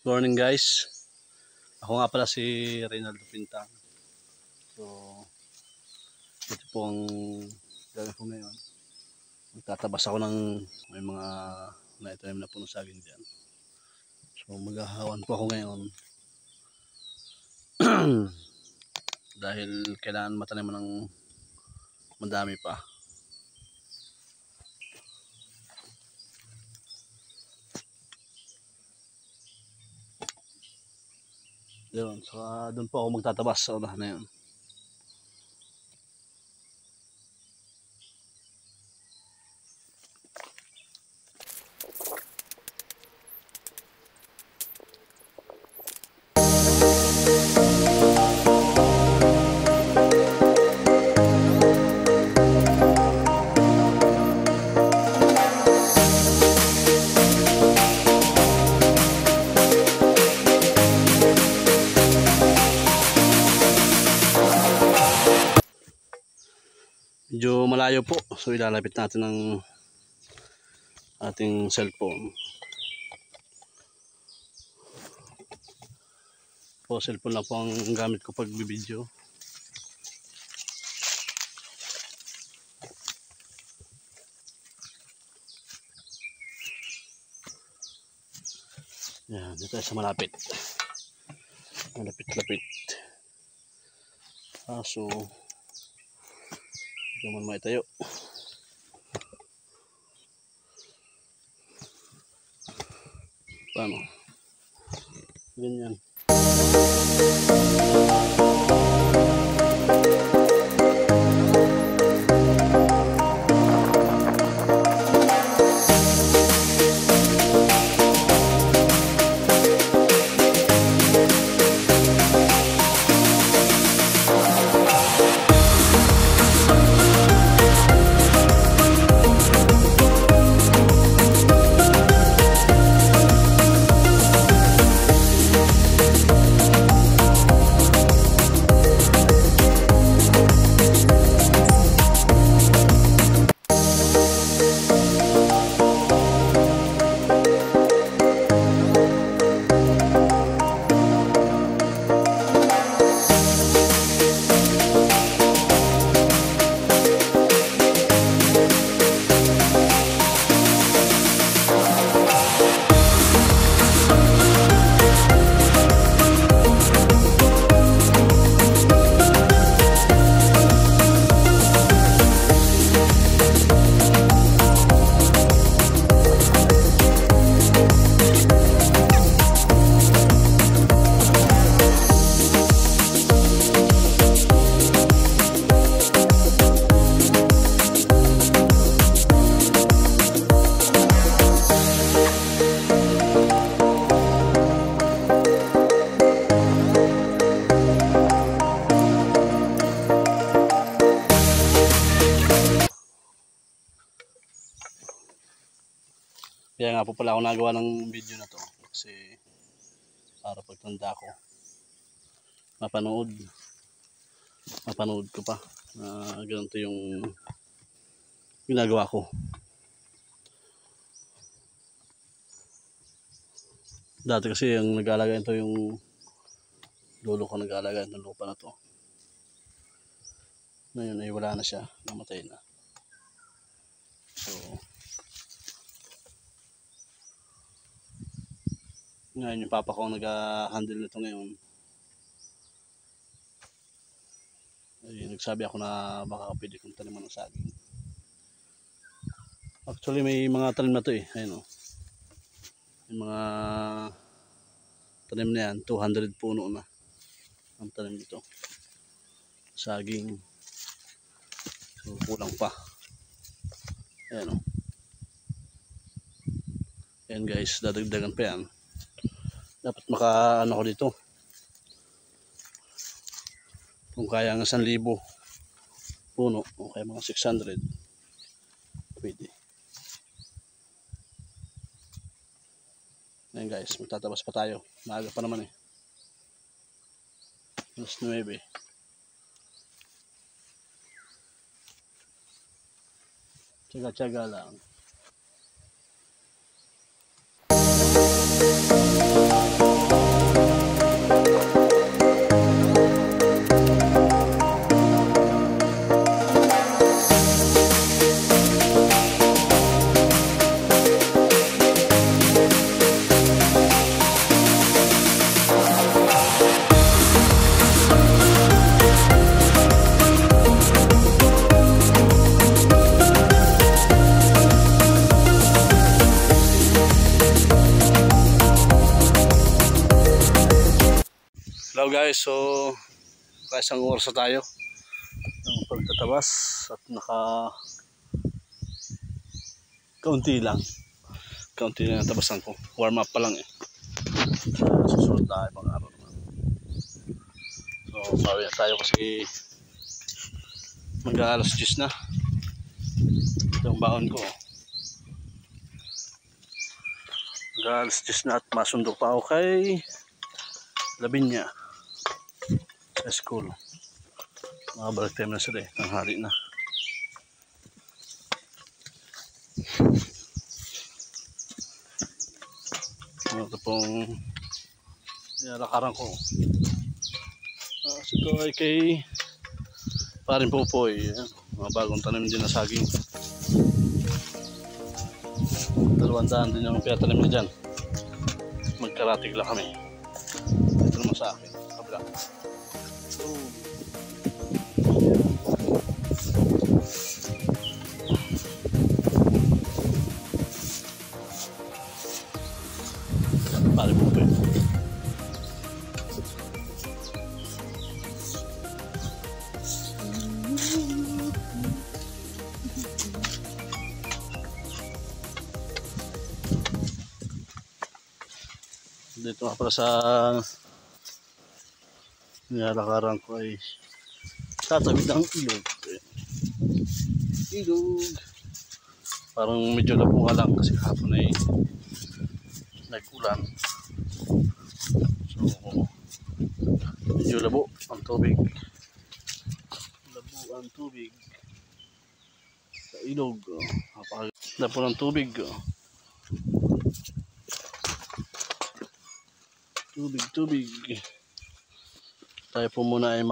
Morning guys. Ako nga pala si Reynaldo Pintang. So, ito po ang gagawin ko ngayon. Magtatabas ako ng may mga naitanim na puno saging dyan. So, maghahawan po ako ngayon. Dahil kailangan matanim ng madami pa. Yun, so doon po ako magtatabas sa unahan na yun. Medyo malayo po, so ilalapit natin ng ating cellphone. Cellphone lang po ang gamit ko pag bibidyo. Yan, dito tayo sa malapit. Malapit-lapit. So hindi naman maitayo. Paano? Ganyan. Kaya nga po pala ako nagawa ng video na to kasi para pagtanda ko mapanood ko pa na ganito yung ginagawa ko. Dati kasi yung nag-aalaga ito yung lolo ko, nag-aalaga ng lupa na to. Ngayon ay wala na siya, namatay na. So ngayon yung papa ko ang nag-handle nito ngayon. Ay, nagsabi ako na baka pwede kong taniman ng saging. Actually may mga tanim na to eh. Ayun o. Yung mga tanim na yan, 200 puno na ang tanim dito. Saging. So kulang pa. Ayan o. Ayan guys, dadagdagan pa yan. Dapat maka-ano ko dito. Kung kaya ng 1,000 puno, o kaya mga 600, pwede. Ayan guys, magtatabas pa tayo. Maaga pa naman eh. Alas 9. Tsaga-tsaga lang. Hello guys, so isang oras na tayo ng pagtatabas at kaunti lang ang tabasan ko. Warm up pa lang eh. Susunod tayo mga araw naman. So bawi na tayo kasi mag-aalas 10 na. Ito ang baon ko. Mag-aalas 10 na at masundo pa ako kay Labinya sa school. Makabalik tayo na sila eh. Tanghali na. Ito pong nilakaran ko. Ito ay kay Paring Popoy. Mga bagong tanim din na saging. 200 din yung pinatanim niya dyan. Magkaratig lang kami. Ito naman sa akin. Kabila. Paring Popoy. Dito nga pala sa nilalakaran ko ay tatawid ng ilog. Ilog. Parang medyo labunga lang kasi kahapon ay nag-ulan. So medyo labo ang tubig. Labo ang tubig sa ilog. Napakaganda po ng tubig. Tubig. Tayo po muna ay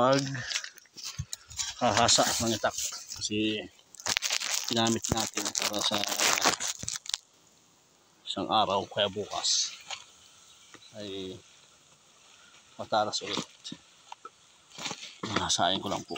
hahasa ng itak kasi ginamit natin para sa isang araw kaya bukas ay matalas ulit. Hahasain ko lang po.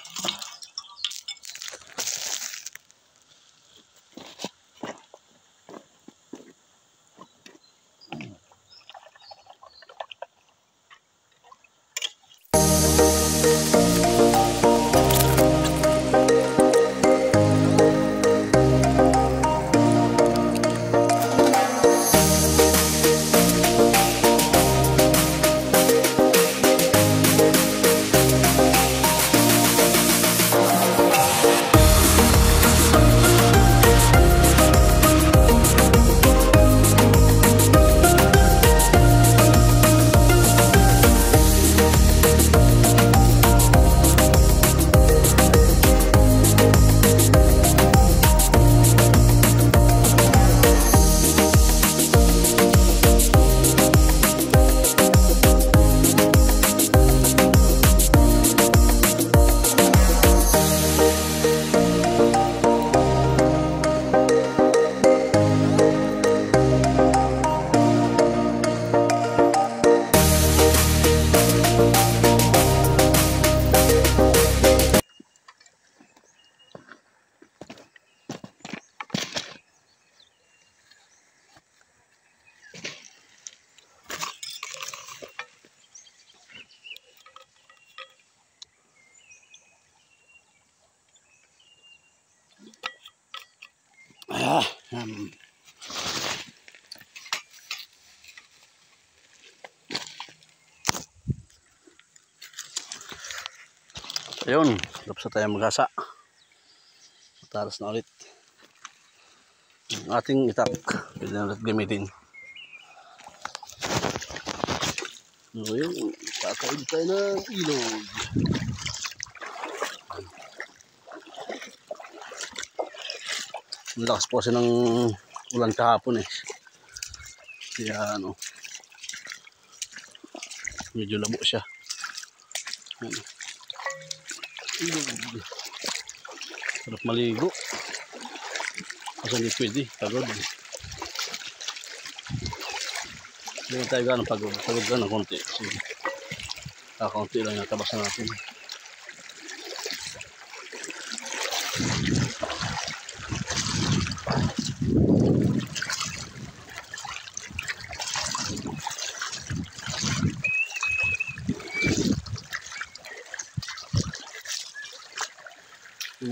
Ayun, tapos na tayo maghasa. Matalas na ulit. Ang ating itak, pwede na ulit gamitin. So yun, kakain tayo ng ilog. Malakas po kasi ng ulan kahapon eh. Kaya medyo labo siya. Sarap maligo. Kasi hindi pwede, pagod. Hindi na tayo gano'ng pagod. Pagod ka ng konti. Kasi kakaunti lang yung tabasan natin.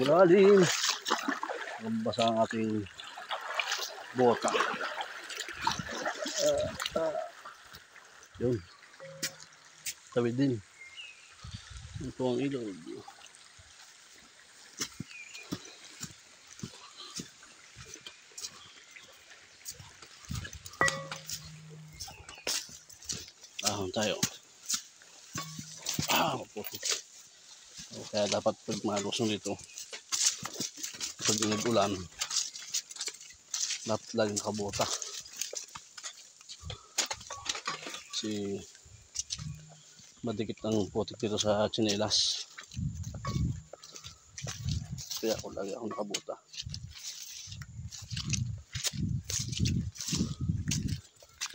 malalim. Basa ang ating bota. Yun. Tawid din. Ito ang ilog. Ahon tayo. Maputik. Kaya dapat pag malusong dito, pag nag-ulan, dapat laging nakabota. Kasi madikit ang putik dito sa tsinelas. Kaya ako lagi ako nakabota.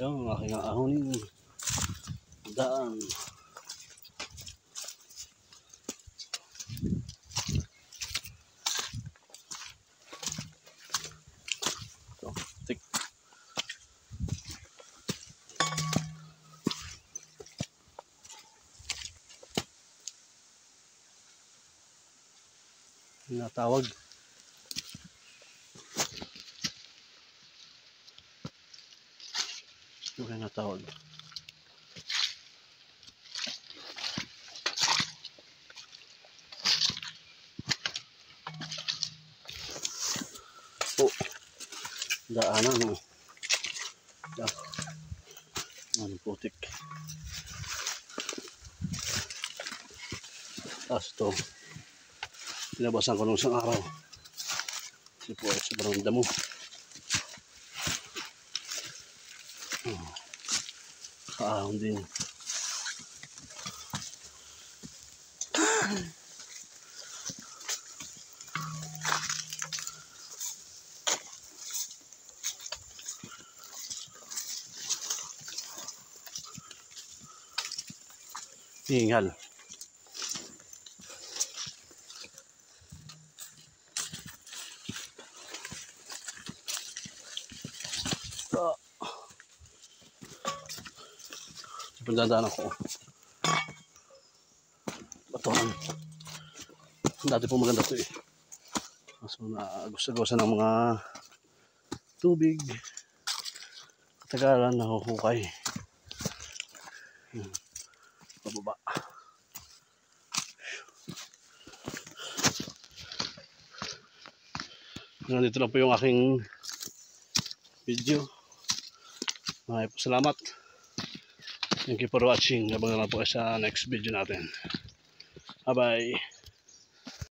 Yan ang aking ahonin. Daan. So, tik. Natawag. Okay, natawag. Oh, daanan mo. Ano putik. Tapos ito, pinabasan ko nung isang araw. Kasi po ay sobrang damo. Kaahon din. Hingal. Pagdadaan ako. Batuhan. Dati po maganda ito eh. So gusto ng mga tubig. Katagalan nahuhukay. Pababa. Nandito lang po yung aking video. Maraming po salamat. Thank you for watching. Abangan na po sa next video natin. Bye bye.